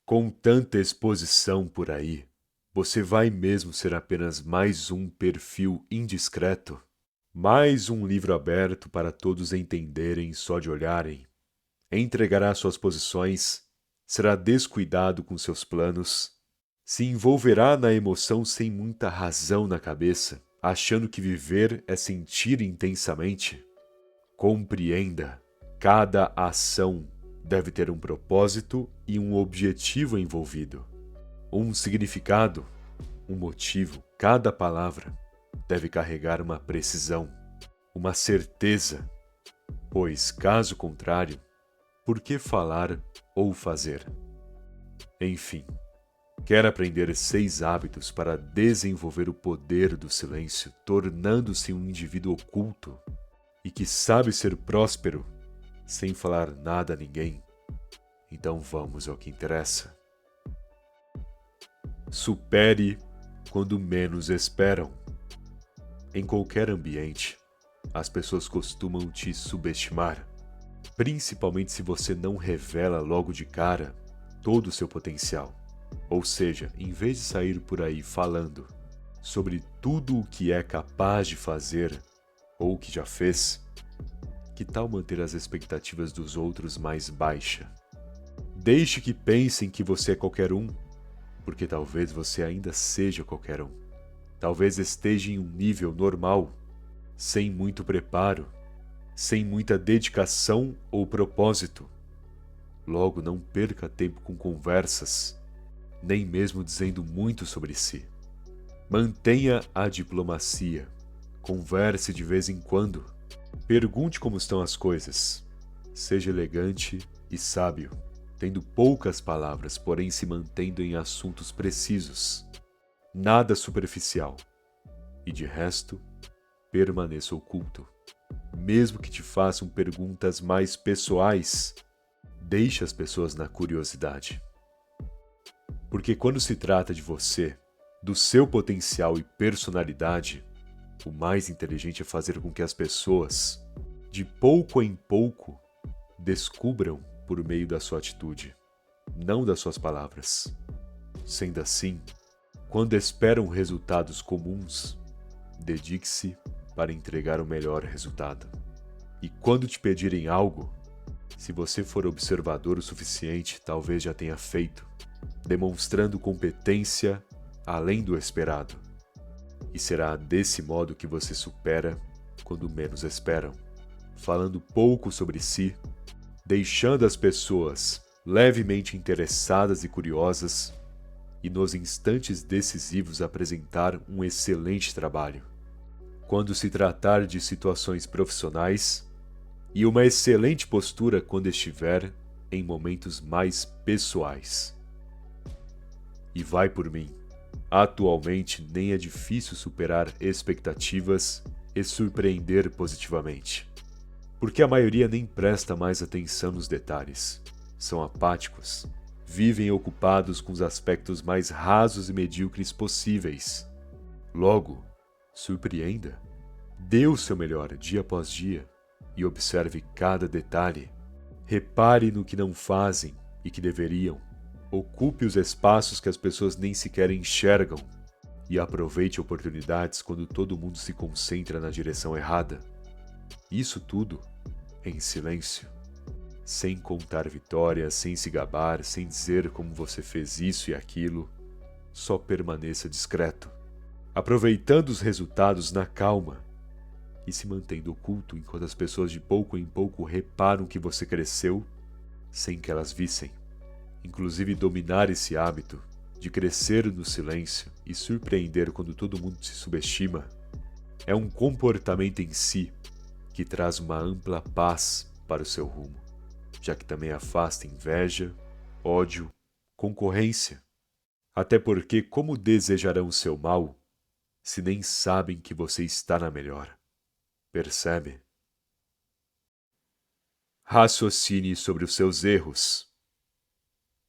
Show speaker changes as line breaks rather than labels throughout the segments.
Com tanta exposição por aí, você vai mesmo ser apenas mais um perfil indiscreto? Mais um livro aberto para todos entenderem só de olharem? Entregará suas posições? Será descuidado com seus planos? Se envolverá na emoção sem muita razão na cabeça, achando que viver é sentir intensamente? Compreenda, cada ação deve ter um propósito e um objetivo envolvido. Um significado, um motivo. Cada palavra deve carregar uma precisão, uma certeza, pois, caso contrário, por que falar ou fazer? Enfim, quer aprender 6 hábitos para desenvolver o poder do silêncio, tornando-se um indivíduo oculto e que sabe ser próspero sem falar nada a ninguém? Então vamos ao que interessa. Supere quando menos esperam. Em qualquer ambiente, as pessoas costumam te subestimar, principalmente se você não revela logo de cara todo o seu potencial. Ou seja, em vez de sair por aí falando sobre tudo o que é capaz de fazer ou o que já fez, que tal manter as expectativas dos outros mais baixa? Deixe que pensem que você é qualquer um, porque talvez você ainda seja qualquer um. Talvez esteja em um nível normal, sem muito preparo, sem muita dedicação ou propósito. Logo, não perca tempo com conversas, nem mesmo dizendo muito sobre si. Mantenha a diplomacia. Converse de vez em quando. Pergunte como estão as coisas. Seja elegante e sábio, tendo poucas palavras, porém se mantendo em assuntos precisos. Nada superficial. E de resto, permaneça oculto. Mesmo que te façam perguntas mais pessoais, deixe as pessoas na curiosidade. Porque quando se trata de você, do seu potencial e personalidade, o mais inteligente é fazer com que as pessoas, de pouco em pouco, descubram por meio da sua atitude, não das suas palavras. Sendo assim, quando esperam resultados comuns, dedique-se para entregar o melhor resultado. E quando te pedirem algo, se você for observador o suficiente, talvez já tenha feito, demonstrando competência além do esperado. E será desse modo que você supera quando menos esperam, falando pouco sobre si, deixando as pessoas levemente interessadas e curiosas, e nos instantes decisivos apresentar um excelente trabalho. Quando se tratar de situações profissionais, e uma excelente postura quando estiver em momentos mais pessoais. E vai por mim. Atualmente nem é difícil superar expectativas e surpreender positivamente. Porque a maioria nem presta mais atenção nos detalhes. São apáticos. Vivem ocupados com os aspectos mais rasos e medíocres possíveis. Logo, surpreenda. Dê o seu melhor dia após dia e observe cada detalhe. Repare no que não fazem e que deveriam. Ocupe os espaços que as pessoas nem sequer enxergam e aproveite oportunidades quando todo mundo se concentra na direção errada. Isso tudo em silêncio, sem contar vitórias, sem se gabar, sem dizer como você fez isso e aquilo. Só permaneça discreto, aproveitando os resultados na calma e se mantendo oculto enquanto as pessoas de pouco em pouco reparam que você cresceu sem que elas vissem. Inclusive, dominar esse hábito de crescer no silêncio e surpreender quando todo mundo se subestima é um comportamento em si que traz uma ampla paz para o seu rumo, já que também afasta inveja, ódio, concorrência. Até porque como desejarão o seu mal se nem sabem que você está na melhor? Percebe? Raciocine sobre os seus erros.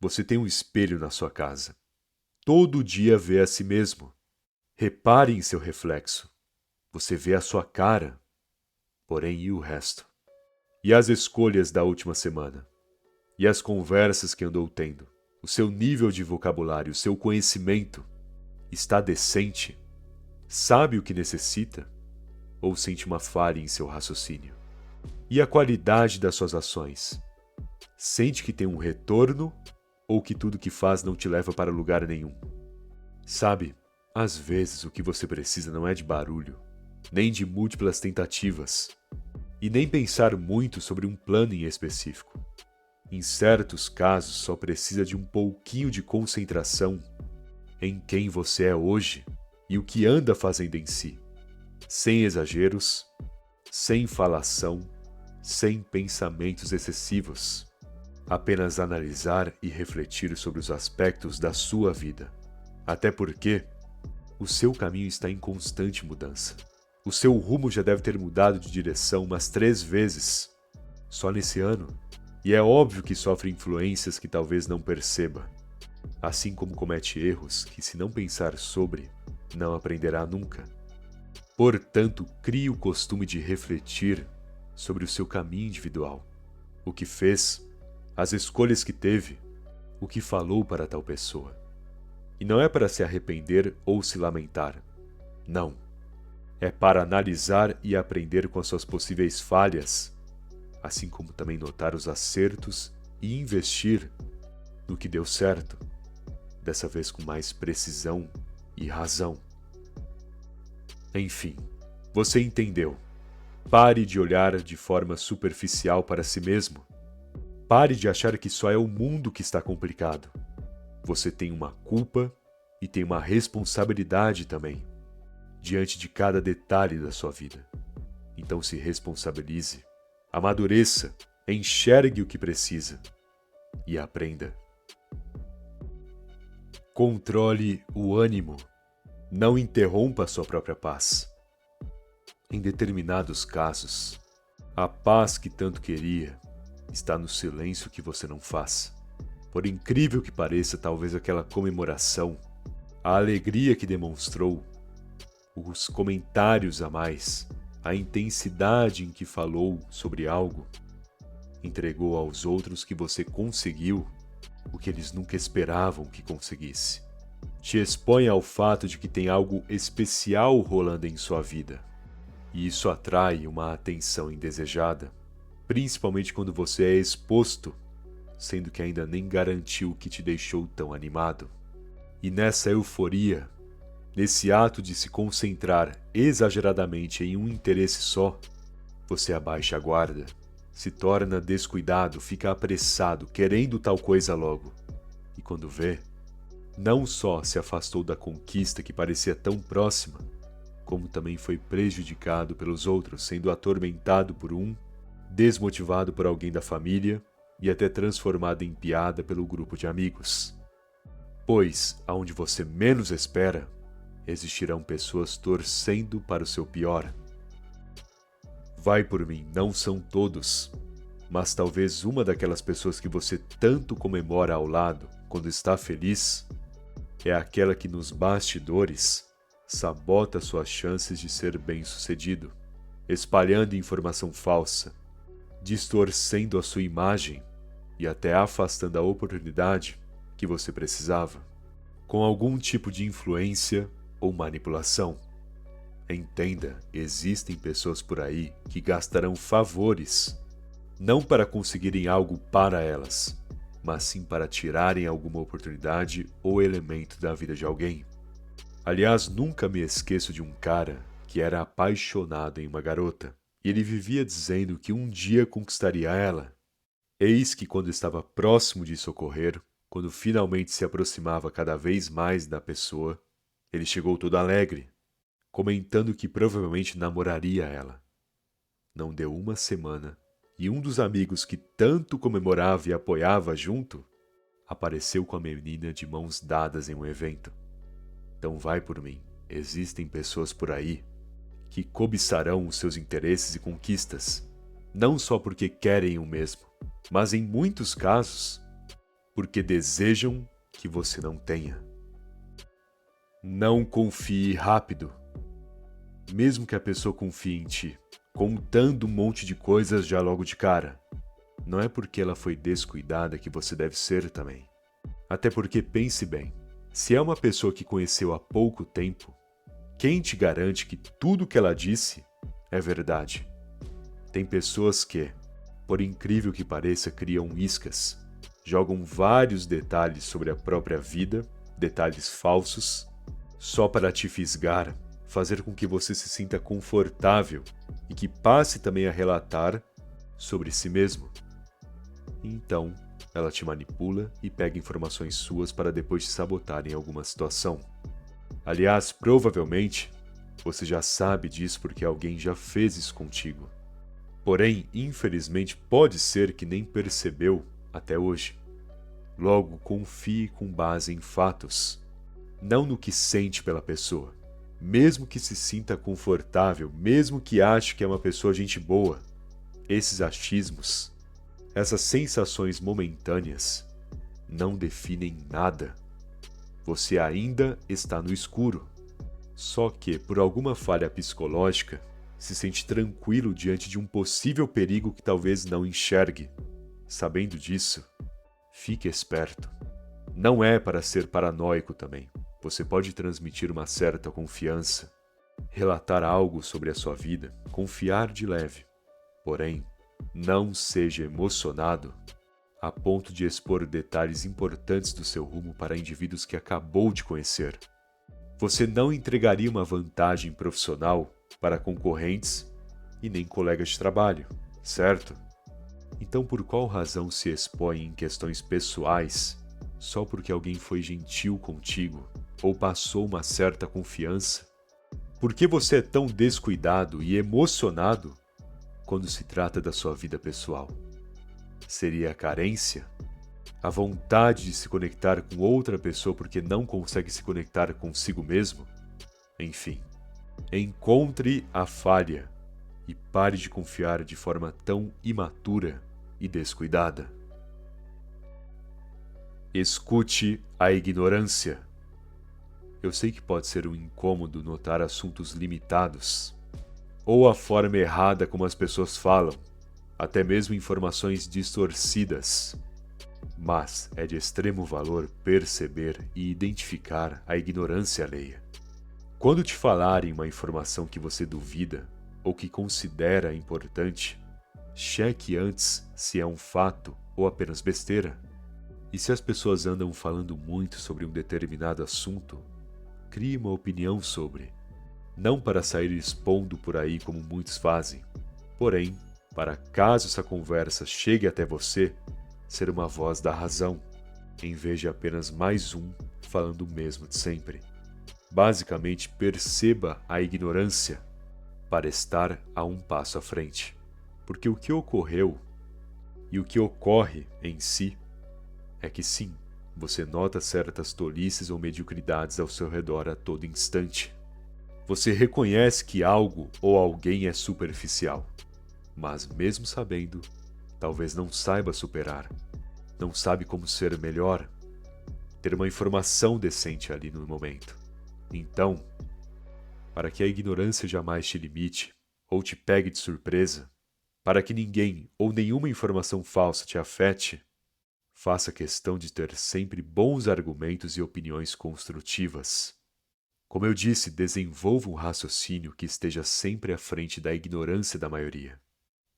Você tem um espelho na sua casa. Todo dia vê a si mesmo. Repare em seu reflexo. Você vê a sua cara. Porém, e o resto? E as escolhas da última semana? E as conversas que andou tendo? O seu nível de vocabulário, o seu conhecimento está decente? Sabe o que necessita? Ou sente uma falha em seu raciocínio? E a qualidade das suas ações? Sente que tem um retorno ou que tudo que faz não te leva para lugar nenhum? Sabe, às vezes o que você precisa não é de barulho, nem de múltiplas tentativas, e nem pensar muito sobre um plano em específico. Em certos casos, só precisa de um pouquinho de concentração em quem você é hoje e o que anda fazendo em si, sem exageros, sem falação, sem pensamentos excessivos. Apenas analisar e refletir sobre os aspectos da sua vida. Até porque o seu caminho está em constante mudança. O seu rumo já deve ter mudado de direção umas 3 vezes só nesse ano. E é óbvio que sofre influências que talvez não perceba. Assim como comete erros que, se não pensar sobre, não aprenderá nunca. Portanto, crie o costume de refletir sobre o seu caminho individual. O que fez, as escolhas que teve, o que falou para tal pessoa. E não é para se arrepender ou se lamentar. Não. É para analisar e aprender com as suas possíveis falhas, assim como também notar os acertos e investir no que deu certo, dessa vez com mais precisão e razão. Enfim, você entendeu. Pare de olhar de forma superficial para si mesmo. Pare de achar que só é o mundo que está complicado. Você tem uma culpa e tem uma responsabilidade também, diante de cada detalhe da sua vida. Então se responsabilize, amadureça, enxergue o que precisa e aprenda. Controle o ânimo. Não interrompa a sua própria paz. Em determinados casos, a paz que tanto queria está no silêncio que você não faz. Por incrível que pareça, talvez aquela comemoração, a alegria que demonstrou, os comentários a mais, a intensidade em que falou sobre algo, entregou aos outros que você conseguiu o que eles nunca esperavam que conseguisse. Te expõe ao fato de que tem algo especial rolando em sua vida. E isso atrai uma atenção indesejada, principalmente quando você é exposto, sendo que ainda nem garantiu o que te deixou tão animado. E nessa euforia, nesse ato de se concentrar exageradamente em um interesse só, você abaixa a guarda, se torna descuidado, fica apressado, querendo tal coisa logo. E quando vê, não só se afastou da conquista que parecia tão próxima, como também foi prejudicado pelos outros, sendo atormentado por um, desmotivado por alguém da família e até transformado em piada pelo grupo de amigos. Pois, aonde você menos espera, existirão pessoas torcendo para o seu pior. Vai por mim, não são todos, mas talvez uma daquelas pessoas que você tanto comemora ao lado quando está feliz é aquela que nos bastidores sabota suas chances de ser bem-sucedido, espalhando informação falsa, distorcendo a sua imagem e até afastando a oportunidade que você precisava, com algum tipo de influência ou manipulação. Entenda, existem pessoas por aí que gastarão favores, não para conseguirem algo para elas, mas sim para tirarem alguma oportunidade ou elemento da vida de alguém. Aliás, nunca me esqueço de um cara que era apaixonado em uma garota, e ele vivia dizendo que um dia conquistaria ela. Eis que quando estava próximo de socorrer, quando finalmente se aproximava cada vez mais da pessoa, ele chegou todo alegre, comentando que provavelmente namoraria ela. Não deu uma semana, e um dos amigos que tanto comemorava e apoiava junto, apareceu com a menina de mãos dadas em um evento. Então vai por mim, existem pessoas por aí que cobiçarão os seus interesses e conquistas, não só porque querem o mesmo, mas em muitos casos, porque desejam que você não tenha. Não confie rápido. Mesmo que a pessoa confie em ti, contando um monte de coisas já logo de cara, não é porque ela foi descuidada que você deve ser também. Até porque pense bem, se é uma pessoa que conheceu há pouco tempo, quem te garante que tudo que ela disse é verdade? Tem pessoas que, por incrível que pareça, criam iscas, jogam vários detalhes sobre a própria vida, detalhes falsos, só para te fisgar, fazer com que você se sinta confortável e que passe também a relatar sobre si mesmo. Então, ela te manipula e pega informações suas para depois te sabotar em alguma situação. Aliás, provavelmente, você já sabe disso porque alguém já fez isso contigo. Porém, infelizmente, pode ser que nem percebeu até hoje. Logo, confie com base em fatos, não no que sente pela pessoa. Mesmo que se sinta confortável, mesmo que ache que é uma pessoa gente boa, esses achismos, essas sensações momentâneas, não definem nada. Você ainda está no escuro. Só que, por alguma falha psicológica, se sente tranquilo diante de um possível perigo que talvez não enxergue. Sabendo disso, fique esperto. Não é para ser paranoico também. Você pode transmitir uma certa confiança, relatar algo sobre a sua vida, confiar de leve. Porém, não seja emocionado a ponto de expor detalhes importantes do seu rumo para indivíduos que acabou de conhecer. Você não entregaria uma vantagem profissional para concorrentes e nem colegas de trabalho, certo? Então, por qual razão se expõe em questões pessoais só porque alguém foi gentil contigo ou passou uma certa confiança? Por que você é tão descuidado e emocionado quando se trata da sua vida pessoal? Seria a carência? A vontade de se conectar com outra pessoa porque não consegue se conectar consigo mesmo? Enfim, encontre a falha e pare de confiar de forma tão imatura e descuidada. Escute a ignorância. Eu sei que pode ser um incômodo notar assuntos limitados, ou a forma errada como as pessoas falam, até mesmo informações distorcidas. Mas é de extremo valor perceber e identificar a ignorância alheia. Quando te falarem uma informação que você duvida ou que considera importante, cheque antes se é um fato ou apenas besteira. E se as pessoas andam falando muito sobre um determinado assunto, crie uma opinião sobre. Não para sair expondo por aí como muitos fazem, porém, para caso essa conversa chegue até você, ser uma voz da razão, em vez de apenas mais um falando o mesmo de sempre. Basicamente, perceba a ignorância para estar a um passo à frente. Porque o que ocorreu e o que ocorre em si é que sim, você nota certas tolices ou mediocridades ao seu redor a todo instante. Você reconhece que algo ou alguém é superficial, mas mesmo sabendo, talvez não saiba superar, não sabe como ser melhor, ter uma informação decente ali no momento. Então, para que a ignorância jamais te limite ou te pegue de surpresa, para que ninguém ou nenhuma informação falsa te afete, faça questão de ter sempre bons argumentos e opiniões construtivas. Como eu disse, desenvolva um raciocínio que esteja sempre à frente da ignorância da maioria,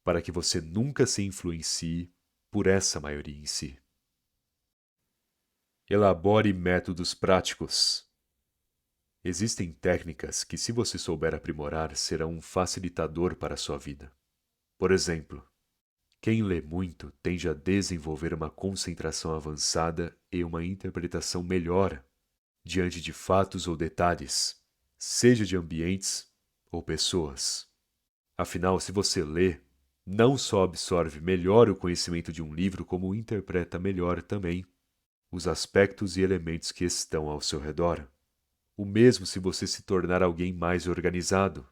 para que você nunca se influencie por essa maioria em si. Elabore métodos práticos. Existem técnicas que, se você souber aprimorar, serão um facilitador para a sua vida. Por exemplo, quem lê muito tende a desenvolver uma concentração avançada e uma interpretação melhor diante de fatos ou detalhes, seja de ambientes ou pessoas. Afinal, se você lê, não só absorve melhor o conhecimento de um livro, como interpreta melhor também os aspectos e elementos que estão ao seu redor. O mesmo se você se tornar alguém mais organizado,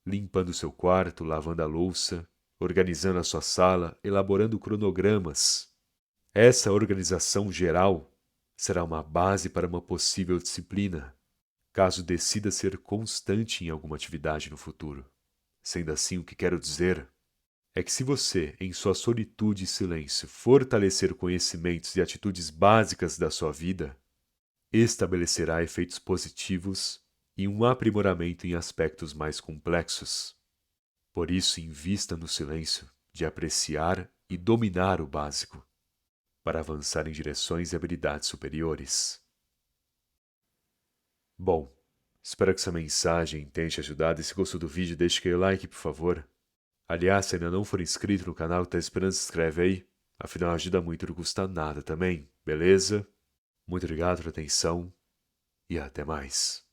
limpando seu quarto, lavando a louça, organizando a sua sala, elaborando cronogramas. Essa organização geral será uma base para uma possível disciplina, caso decida ser constante em alguma atividade no futuro. Sendo assim, o que quero dizer é que se você, em sua solitude e silêncio, fortalecer conhecimentos e atitudes básicas da sua vida, estabelecerá efeitos positivos e um aprimoramento em aspectos mais complexos. Por isso, invista no silêncio de apreciar e dominar o básico, para avançar em direções e habilidades superiores. Bom, espero que essa mensagem tenha te ajudado e se gostou do vídeo, deixe aquele like, por favor. Aliás, se ainda não for inscrito no canal, tá esperando, se inscreve aí. Afinal, ajuda muito, não custa nada também, beleza? Muito obrigado pela atenção e até mais.